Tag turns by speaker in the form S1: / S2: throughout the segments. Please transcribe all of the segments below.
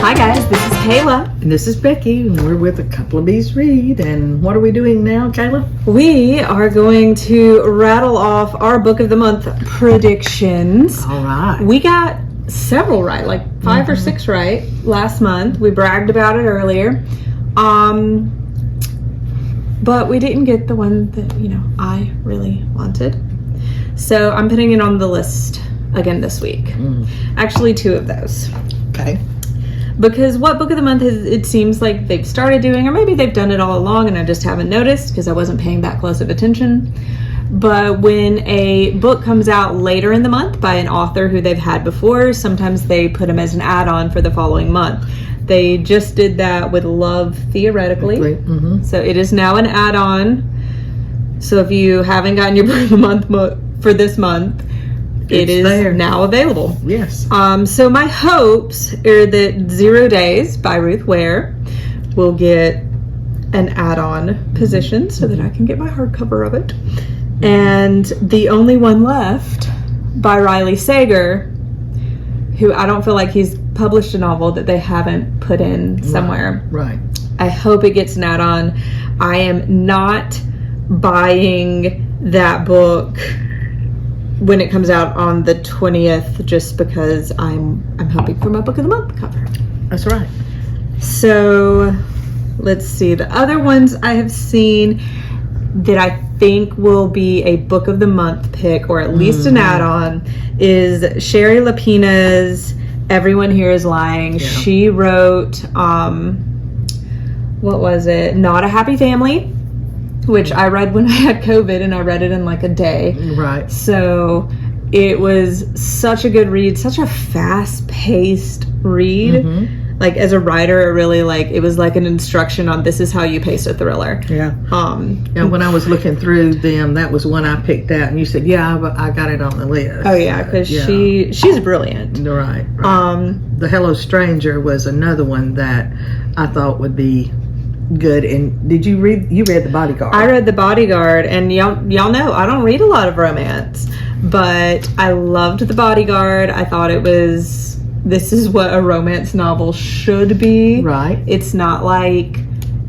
S1: Hi guys, this is Kayla.
S2: And this is Becky, and we're with a couple of Bees Read. And what are we doing now, Kayla?
S1: We are going to rattle off our book of the month predictions.
S2: All right.
S1: We got several right, like 5 or 6 right last month. We bragged about it earlier. But we didn't get the one that, I really wanted. So I'm putting it on the list again this week. Actually, 2 of those.
S2: Okay.
S1: Because what book of the month it seems like they've started doing, or maybe they've done it all along and I just haven't noticed because I wasn't paying that close of attention. But when a book comes out later in the month by an author who they've had before, sometimes they put them as an add-on for the following month. They just did that with Love Theoretically. So it is now an add-on. So if you haven't gotten your book of the month for this month, it is there. Now available.
S2: Yes.
S1: So my hopes are that 0 Days by Ruth Ware will get an add-on position so that I can get my hardcover of it. And The Only One Left by Riley Sager, who I don't feel like he's published a novel that they haven't put in somewhere.
S2: Right.
S1: I hope it gets an add-on. I am not buying that book when it comes out on the 20th, just because I'm hoping for my book of the month cover.
S2: That's right.
S1: So let's see. The other ones I have seen that I think will be a book of the month pick, or at least an add-on, is Shari Lapena's Everyone Here Is Lying. Yeah. She wrote, what was it? Not a Happy Family, which I read when I had COVID, and I read it in like a day.
S2: Right.
S1: So it was such a good read, such a fast-paced read. Like, as a writer, it was like an instruction on this is how you pace a thriller.
S2: Yeah. And when I was looking through them, that was one I picked out, and you said, yeah, I got it on the list.
S1: Oh yeah, because she's brilliant.
S2: Right. The Hello Stranger was another one that I thought would be good. And did you read The Bodyguard?
S1: I read The Bodyguard, and y'all know I don't read a lot of romance, but I loved The Bodyguard. I thought this is what a romance novel should be.
S2: Right. It's
S1: not like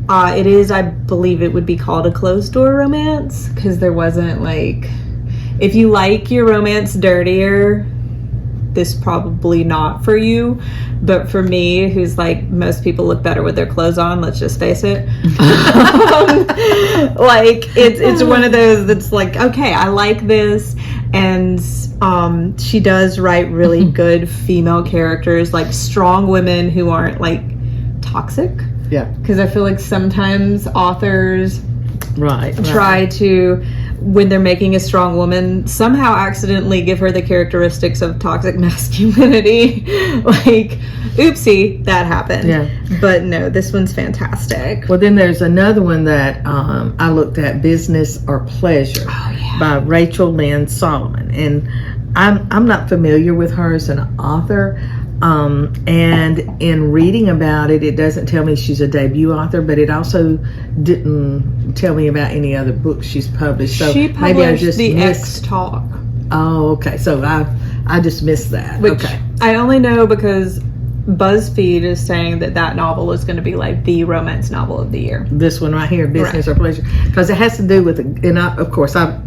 S1: it is, I believe it would be called a closed door romance, because there wasn't like, if you like your romance dirtier, this probably not for you. But for me, who's like, most people look better with their clothes on, let's just face it. Like, it's one of those that's like, okay, I like this. And she does write really good female characters, like strong women who aren't like toxic.
S2: Yeah.
S1: Because I feel like sometimes authors
S2: try
S1: to, when they're making a strong woman, somehow accidentally give her the characteristics of toxic masculinity. Like, oopsie, that happened. Yeah. But no, this one's fantastic.
S2: Well, then there's another one that I looked at, Business or Pleasure, by Rachel Lynn Solomon. And I'm not familiar with her as an author. And in reading about it, it doesn't tell me she's a debut author, but it also didn't tell me about any other books she's published. So
S1: she published
S2: maybe I just
S1: The
S2: missed.
S1: X Talk.
S2: Oh, okay. So I just missed that.
S1: Which I only know because BuzzFeed is saying that novel is going to be like the romance novel of the year.
S2: This one right here, Business or Pleasure, because it has to do with, and of course I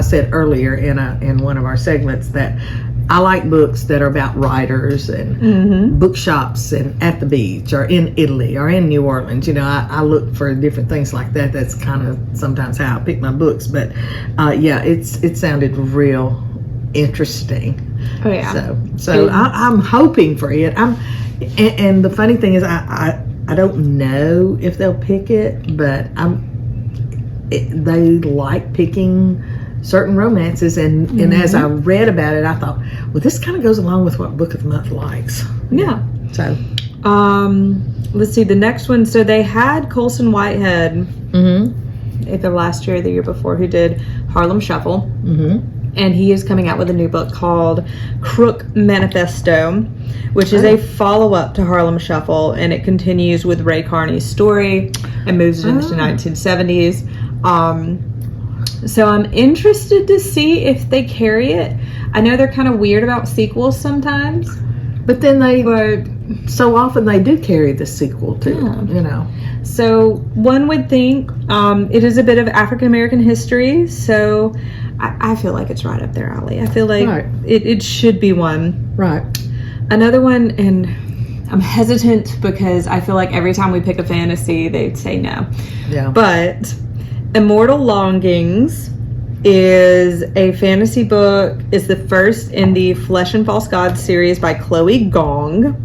S2: said earlier in one of our segments that I like books that are about writers and bookshops and at the beach or in Italy or in New Orleans. I look for different things like that. That's kind of sometimes how I pick my books. But it sounded real interesting.
S1: Oh yeah.
S2: So I'm hoping for it. And the funny thing is I don't know if they'll pick it, but they like picking certain romances, and as I read about it, I thought, well, this kind of goes along with what Book of the Month likes.
S1: Yeah.
S2: So,
S1: let's see the next one. So they had Colson Whitehead, either last year or the year before, who did Harlem Shuffle, and he is coming out with a new book called Crook Manifesto, which is a follow-up to Harlem Shuffle, and it continues with Ray Carney's story and moves it into the 1970s. So I'm interested to see if they carry it. I know they're kind of weird about sequels sometimes,
S2: But then so often they do carry the sequel too,
S1: So one would think it is a bit of African American history, so I feel like it's right up their alley. I feel like it should be one.
S2: Right.
S1: Another one, and I'm hesitant because I feel like every time we pick a fantasy, they say no.
S2: Yeah.
S1: But Immortal Longings is a fantasy book. It's the first in the Flesh and False Gods series by Chloe Gong.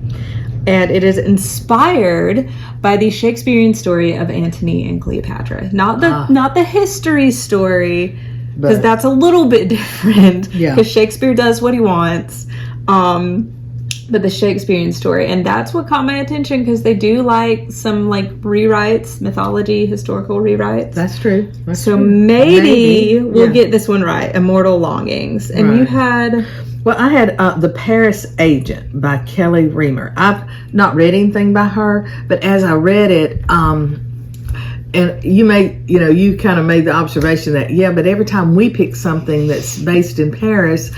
S1: And it is inspired by the Shakespearean story of Antony and Cleopatra. Not the history story, because that's a little bit different.
S2: Yeah.
S1: Because Shakespeare does what he wants. But the Shakespearean story. And that's what caught my attention, because they do like some rewrites, mythology, historical rewrites.
S2: That's true.
S1: So maybe we'll get this one right. Immortal Longings. And you had...
S2: Well, I had The Paris Agent by Kelly Reamer. I've not read anything by her, but as I read it, and you kind of made the observation that, but every time we pick something that's based in Paris,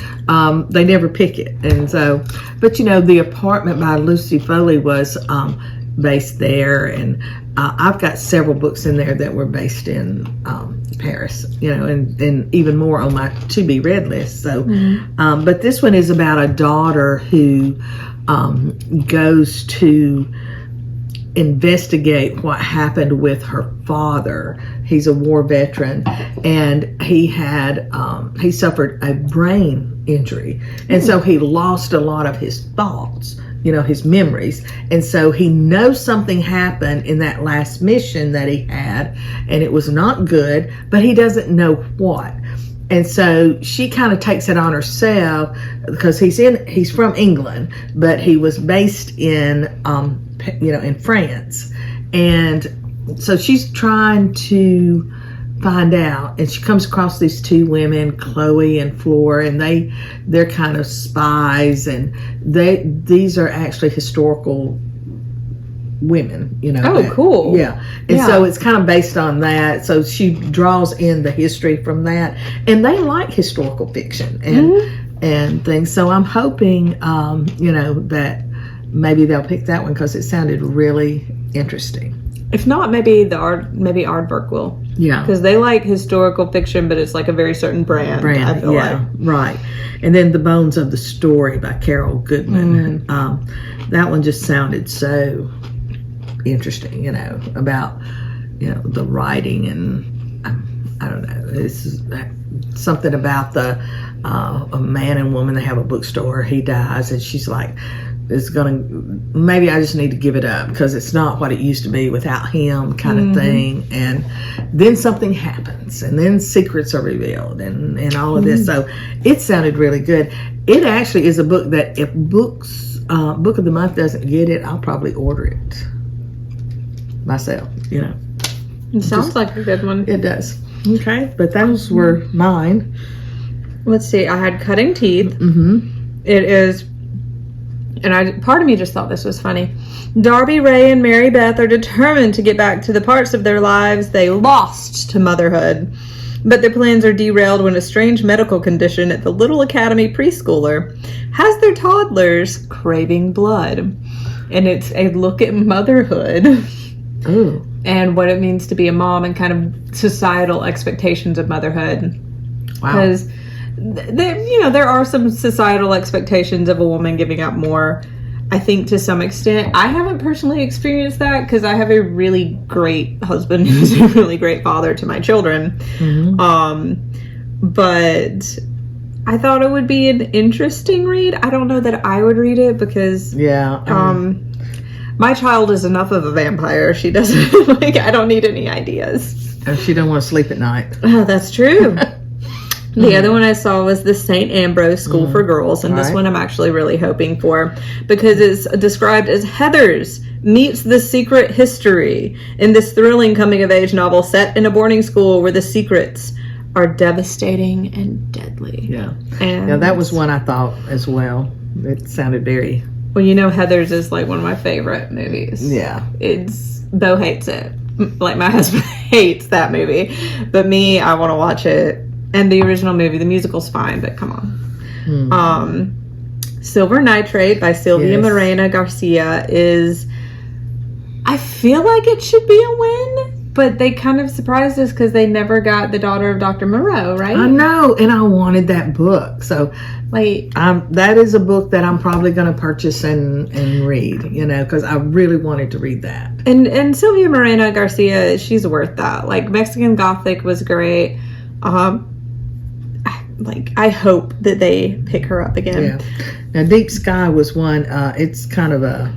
S2: they never pick it. And so, but The Apartment by Lucy Foley was based there, and I've got several books in there that were based in Paris, and even more on my to be read list. So, but this one is about a daughter who goes to investigate what happened with her father. He's a war veteran, and he suffered a brain injury, and so he lost a lot of his thoughts, his memories. And so he knows something happened in that last mission that he had, and it was not good, but he doesn't know what. And so she kind of takes it on herself, because he's from England, but he was based in in France. And so she's trying to find out, and she comes across these two women, Chloe and Flora, and they're kind of spies, and these are actually historical women,
S1: cool.
S2: And so it's kind of based on that. So she draws in the history from that, and they like historical fiction and things. So I'm hoping that maybe they'll pick that one, because it sounded really interesting.
S1: If not, maybe Aardvark will.
S2: Yeah.
S1: Because they like historical fiction, but it's like a very certain brand, I feel like.
S2: Right. And then The Bones of the Story by Carol Goodman. That one just sounded so interesting, about, the writing, and I don't know. It's something about a man and woman, they have a bookstore, he dies, and she's like, maybe I just need to give it up, because it's not what it used to be without him, kind of thing. And then something happens, and then secrets are revealed, and all of this. So it sounded really good. It actually is a book that if Book of the Month doesn't get it, I'll probably order it myself.
S1: It sounds like a good one.
S2: It does. Okay, but those were mine.
S1: Let's see. I had Cutting Teeth. It is. And part of me just thought this was funny. Darby, Ray, and Mary Beth are determined to get back to the parts of their lives they lost to motherhood. But their plans are derailed when a strange medical condition at the Little Academy preschooler has their toddlers craving blood. And it's a look at motherhood.
S2: Ooh.
S1: And what it means to be a mom, and kind of societal expectations of motherhood.
S2: Wow.
S1: Because there are some societal expectations of a woman giving up more, I think, to some extent. I haven't personally experienced that, because I have a really great husband who's a really great father to my children. But I thought it would be an interesting read. I don't know that I would read it, because my child is enough of a vampire. She doesn't I don't need any ideas.
S2: And she don't want to sleep at night.
S1: Oh, that's true. The other one I saw was the St. Ambrose School for Girls, and this one I'm actually really hoping for, because it's described as Heathers meets the secret history in this thrilling coming-of-age novel set in a boarding school where the secrets are devastating and deadly.
S2: Yeah.
S1: And
S2: that was one I thought as well. It sounded very...
S1: Well, Heathers is like one of my favorite movies.
S2: Yeah.
S1: Bo hates it. Like, my husband hates that movie. But me, I want to watch it. And the original movie, the musical's fine, but come on. Silver Nitrate by Sylvia
S2: Yes.
S1: Morena Garcia is, I feel like it should be a win, but they kind of surprised us because they never got The Daughter of Dr. Moreau, right?
S2: I know, and I wanted that book. So
S1: Like,
S2: that is a book that I'm probably going to purchase and read, because I really wanted to read that.
S1: and Sylvia Morena Garcia, she's worth that. Like, Mexican Gothic was great. I hope that they pick her up again.
S2: Yeah. Now, Deep Sky was one. It's kind of a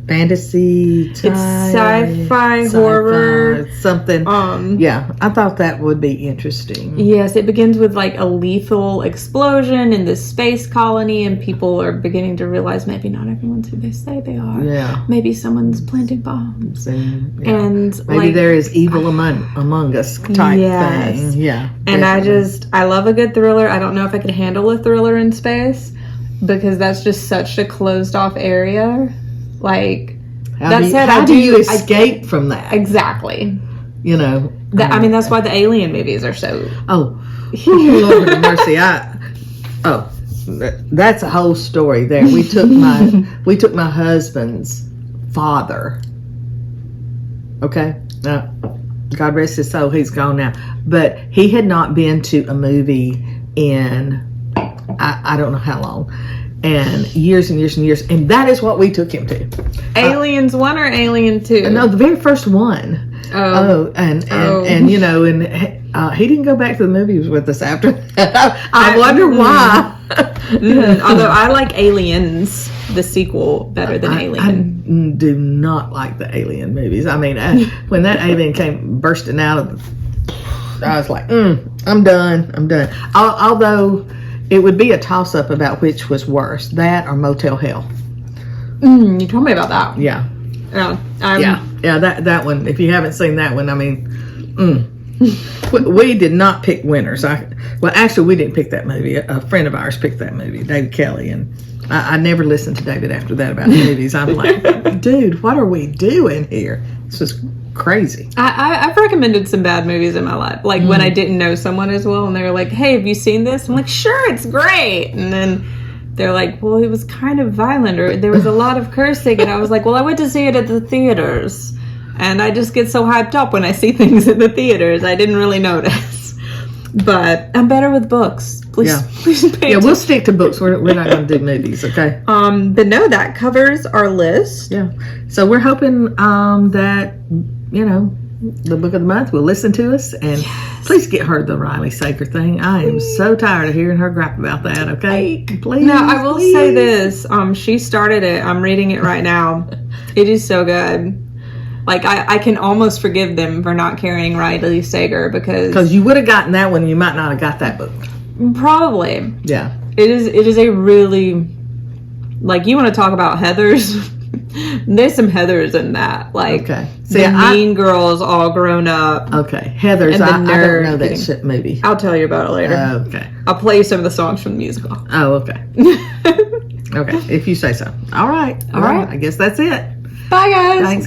S2: fantasy type,
S1: It's sci-fi horror.
S2: something. Yeah, I thought that would be interesting.
S1: Yes, it begins with like a lethal explosion in this space colony, and people are beginning to realize maybe not everyone's who they say they are.
S2: Yeah.
S1: Maybe someone's planting bombs.
S2: And
S1: Maybe
S2: there is evil among us type thing. Yeah.
S1: And
S2: definitely.
S1: I love a good thriller. I don't know if I could handle a thriller in space because that's just such a closed off area. Like,
S2: How do you escape from that?
S1: Exactly.
S2: That's
S1: why the Alien movies are so.
S2: Oh, Lord have mercy! That's a whole story there. We took my husband's father. Okay, now God rest his soul, he's gone now. But he had not been to a movie in I don't know how long. And years and years and years. And that is what we took him to.
S1: Aliens 1 or Alien 2?
S2: No, the very first one. And he didn't go back to the movies with us after that. I wonder why.
S1: Although I like Aliens, the sequel, better than Alien.
S2: I do not like the Alien movies. I mean, when that alien came bursting out of I was like, I'm done. Although it would be a toss-up about which was worse, that or Motel Hell.
S1: You told me about that.
S2: Yeah.
S1: Yeah.
S2: That one. If you haven't seen that one, I mean, we did not pick winners. Actually, we didn't pick that movie. A friend of ours picked that movie, David Kelly, and I never listened to David after that about movies. I'm like, dude, what are we doing here? This is crazy.
S1: I've recommended some bad movies in my life, like when I didn't know someone as well, and they were like, "Hey, have you seen this?" I'm like, "Sure, it's great." And then they're like, "Well, it was kind of violent, or there was a lot of cursing," and I was like, "Well, I went to see it at the theaters, and I just get so hyped up when I see things at the theaters. I didn't really notice." But I'm better with books. Please pay attention.
S2: We'll stick to books. We're not going to do movies, okay?
S1: But no, that covers our list.
S2: Yeah. So we're hoping that the book of the month will listen to us, and please get her the Riley Saker thing. I am so tired of hearing her gripe about that. Okay, please.
S1: Now I will say this: she started it. I'm reading it right now. It is so good. Like, I can almost forgive them for not carrying Riley Sager because
S2: you would have gotten that one, you might not have got that book.
S1: Probably.
S2: Yeah.
S1: It is a really, like, you want to talk about Heathers? There's some Heathers in that. Like,
S2: okay.
S1: the mean girls all grown up.
S2: Okay. Heathers, I don't know that shit movie.
S1: I'll tell you about it later.
S2: Okay.
S1: I'll play you some of the songs from the musical.
S2: Oh, okay. Okay, if you say so. All right. I guess that's it.
S1: Bye, guys.
S2: Thanks.